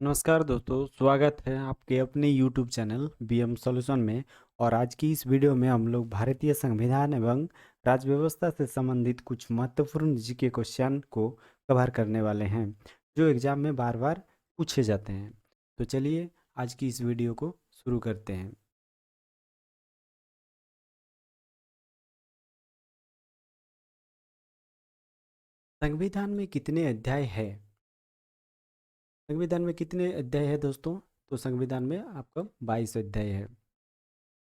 नमस्कार दोस्तों, स्वागत है आपके अपने YouTube चैनल BM सॉल्यूशन में। और आज की इस वीडियो में हम लोग भारतीय संविधान एवं राज्य व्यवस्था से संबंधित कुछ महत्वपूर्ण जीके क्वेश्चन को कवर करने वाले हैं जो एग्जाम में बार बार पूछे जाते हैं। तो चलिए आज की इस वीडियो को शुरू करते हैं। संविधान में कितने अध्याय है? संविधान में कितने अध्याय है दोस्तों? तो संविधान में आपका 22 अध्याय है।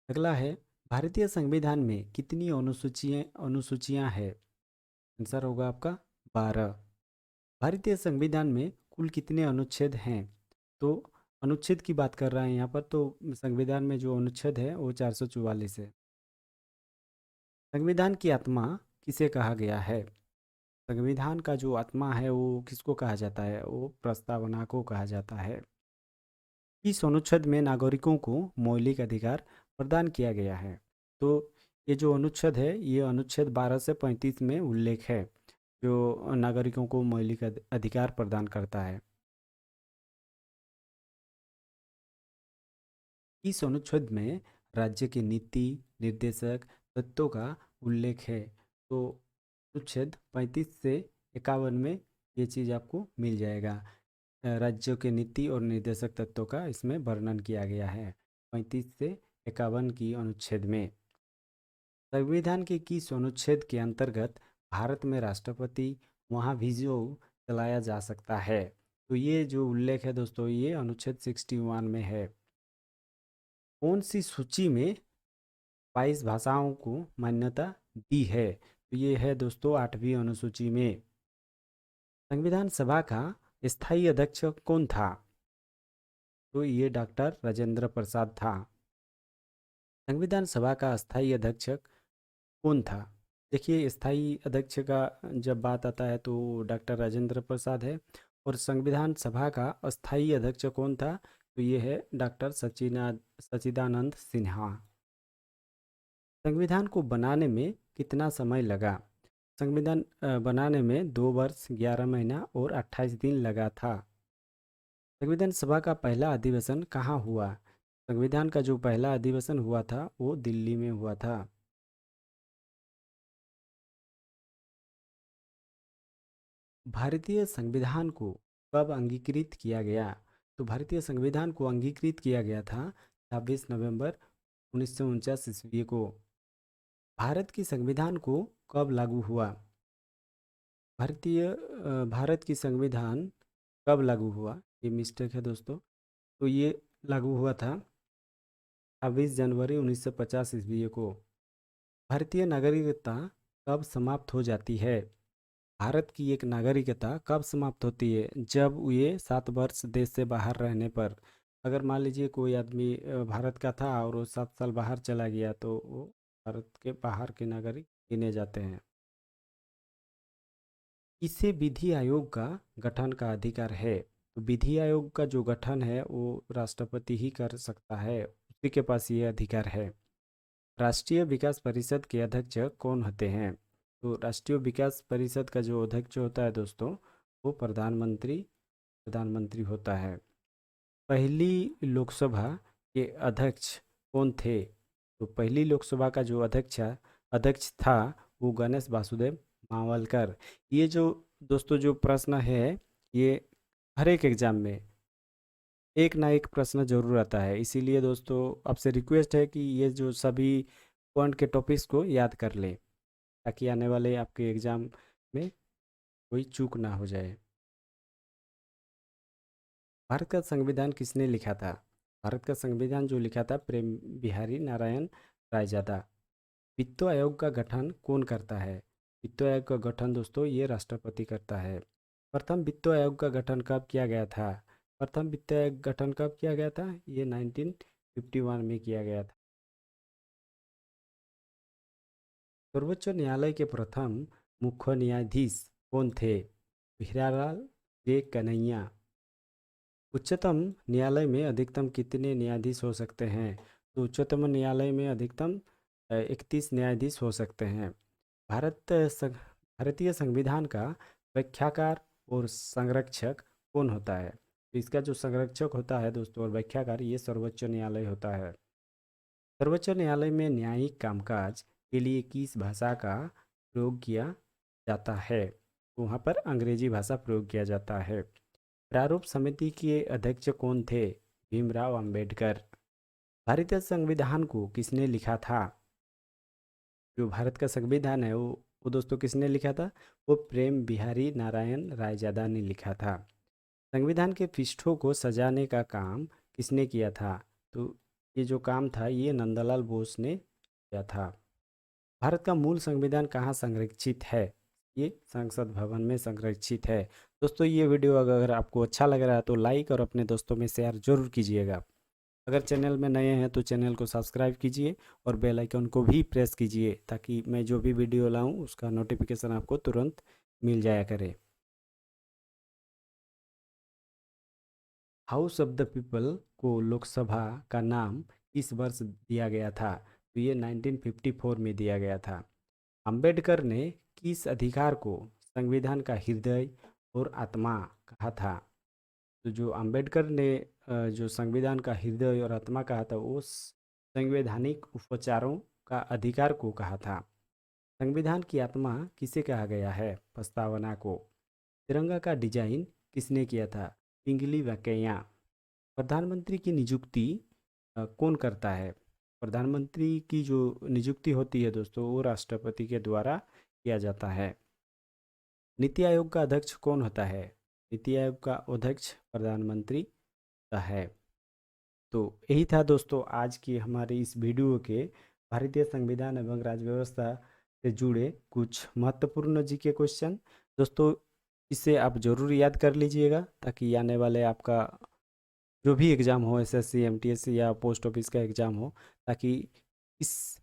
अगला है, भारतीय संविधान में कितनी अनुसूचियाँ अनुसूचियाँ हैं? आंसर होगा आपका 12। भारतीय संविधान में कुल कितने अनुच्छेद हैं? तो अनुच्छेद की बात कर रहे हैं यहाँ पर, तो संविधान में जो अनुच्छेद है वो 444 है। संविधान की आत्मा किसे कहा गया है? संविधान का जो आत्मा है वो किसको कहा जाता है? वो प्रस्तावना को कहा जाता है। इस अनुच्छेद में नागरिकों को मौलिक अधिकार प्रदान किया गया है। तो ये जो अनुच्छेद है ये अनुच्छेद 12 से 35 में उल्लेख है जो नागरिकों को मौलिक अधिकार प्रदान करता है। इस अनुच्छेद में राज्य की नीति निर्देशक तत्वों का उल्लेख है। तो अनुच्छेद 35 से 51 में ये चीज़ आपको मिल जाएगा। राज्यों के नीति और निर्देशक तत्वों का इसमें वर्णन किया गया है 35 से 51 की अनुच्छेद में। संविधान के किस अनुच्छेद के अंतर्गत भारत में राष्ट्रपति महाभियोग चलाया जा सकता है? तो ये जो उल्लेख है दोस्तों ये अनुच्छेद 61 में है। कौन सी सूची में 22 भाषाओं को मान्यता दी है? तो ये है दोस्तों 8वीं अनुसूची में। संविधान सभा का स्थायी अध्यक्ष कौन था? तो ये डॉक्टर राजेंद्र प्रसाद था। संविधान सभा का स्थायी अध्यक्ष कौन था? देखिए स्थायी अध्यक्ष का जब बात आता है तो डॉक्टर राजेंद्र प्रसाद है। और संविधान सभा का अस्थायी अध्यक्ष कौन था? तो ये है डॉक्टर सच्चिदानंद सिन्हा। संविधान को बनाने में कितना समय लगा? संविधान बनाने में 2 वर्ष 11 महीना और 28 दिन लगा था। संविधान सभा का पहला अधिवेशन कहाँ हुआ? संविधान का जो पहला अधिवेशन हुआ था वो दिल्ली में हुआ था। भारतीय संविधान को कब अंगीकृत किया गया? तो भारतीय संविधान को अंगीकृत किया गया था 26 नवंबर 1949 ईस्वी को। भारत की संविधान को कब लागू हुआ? भारत की संविधान कब लागू हुआ? ये मिस्टेक है दोस्तों। तो ये लागू हुआ था 26 जनवरी 1950 ईस्वी को। भारतीय नागरिकता कब समाप्त हो जाती है? भारत की एक नागरिकता कब समाप्त होती है? जब ये 7 वर्ष देश से बाहर रहने पर। अगर मान लीजिए कोई आदमी भारत का था और वो 7 साल बाहर चला गया तो वो भारत के बाहर के नागरिक गिने जाते हैं। इसे विधि आयोग का गठन का अधिकार है? तो विधि आयोग का जो गठन है वो राष्ट्रपति ही कर सकता है, उसी के पास ये अधिकार है। राष्ट्रीय विकास परिषद के अध्यक्ष कौन होते हैं? तो राष्ट्रीय विकास परिषद का जो अध्यक्ष होता है दोस्तों वो प्रधानमंत्री प्रधानमंत्री होता है। पहली लोकसभा के अध्यक्ष कौन थे? तो पहली लोकसभा का जो अध्यक्ष था वो गणेश वासुदेव मावलकर। ये जो दोस्तों जो प्रश्न है ये हर एक एग्जाम में एक ना एक प्रश्न जरूर आता है, इसीलिए दोस्तों आपसे रिक्वेस्ट है कि ये जो सभी पॉइंट के टॉपिक्स को याद कर लें ताकि आने वाले आपके एग्जाम में कोई चूक ना हो जाए। भारत का संविधान किसने लिखा था? भारत का संविधान जो लिखा था प्रेम बिहारी नारायण रायजादा। वित्त आयोग का गठन कौन करता है? वित्त आयोग का गठन दोस्तों ये राष्ट्रपति करता है। प्रथम वित्त आयोग का गठन कब किया गया था? प्रथम वित्त आयोग गठन कब किया गया था? ये 1951 में किया गया था। सर्वोच्च न्यायालय के प्रथम मुख्य न्यायाधीश कौन थे? हीरालाल जे कन्हैया। उच्चतम न्यायालय में अधिकतम कितने न्यायाधीश हो सकते हैं? तो उच्चतम न्यायालय में अधिकतम 31 न्यायाधीश हो सकते हैं। भारतीय संविधान का व्याख्याकार और संरक्षक कौन होता है? तो इसका जो संरक्षक होता है दोस्तों और व्याख्याकार, ये सर्वोच्च न्यायालय होता है। सर्वोच्च न्यायालय में न्यायिक कामकाज के लिए किस भाषा का प्रयोग किया जाता है? तो वहाँ पर अंग्रेजी भाषा प्रयोग किया जाता है। प्रारूप समिति के अध्यक्ष कौन थे? भीमराव अंबेडकर। भारतीय संविधान को किसने लिखा था? जो भारत का संविधान है वो दोस्तों किसने लिखा था? वो प्रेम बिहारी नारायण रायजादा ने लिखा था। संविधान के पृष्ठों को सजाने का काम किसने किया था? तो ये जो काम था ये नंदलाल बोस ने किया था। भारत का मूल संविधान कहाँ संरक्षित है? ये संसद भवन में संरक्षित है। दोस्तों ये वीडियो अगर आपको अच्छा लग रहा है तो लाइक और अपने दोस्तों में शेयर जरूर कीजिएगा। अगर चैनल में नए हैं तो चैनल को सब्सक्राइब कीजिए और बेल आइकन को भी प्रेस कीजिए ताकि मैं जो भी वीडियो लाऊं उसका नोटिफिकेशन आपको तुरंत मिल जाया करे। हाउस ऑफ द पीपल को लोकसभा का नाम किस वर्ष दिया गया था? तो ये 1954 में दिया गया था। अंबेडकर ने किस अधिकार को संविधान का हृदय और आत्मा कहा था? तो जो अंबेडकर ने जो संविधान का हृदय और आत्मा कहा था वो संवैधानिक उपचारों का अधिकार को कहा था। संविधान की आत्मा किसे कहा गया है? प्रस्तावना को। तिरंगा का डिजाइन किसने किया था? पिंगली वेंकैया। प्रधानमंत्री की नियुक्ति कौन करता है? प्रधानमंत्री की जो नियुक्ति होती है दोस्तों वो राष्ट्रपति के द्वारा किया जाता है। नीति आयोग का अध्यक्ष कौन होता है? नीति आयोग का अध्यक्ष प्रधानमंत्री होता है। तो यही था दोस्तों आज की हमारी इस वीडियो के भारतीय संविधान एवं राज्य व्यवस्था से जुड़े कुछ महत्वपूर्ण जीके क्वेश्चन। दोस्तों इसे आप जरूर याद कर लीजिएगा ताकि आने वाले आपका जो भी एग्ज़ाम हो, एसएससी एमटीएस या पोस्ट ऑफिस का एग्ज़ाम हो, ताकि इस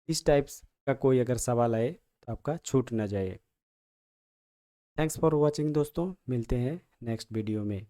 इस टाइप्स का कोई अगर सवाल आए तो आपका छूट ना जाए। थैंक्स फॉर वॉचिंग दोस्तों, मिलते हैं नेक्स्ट वीडियो में।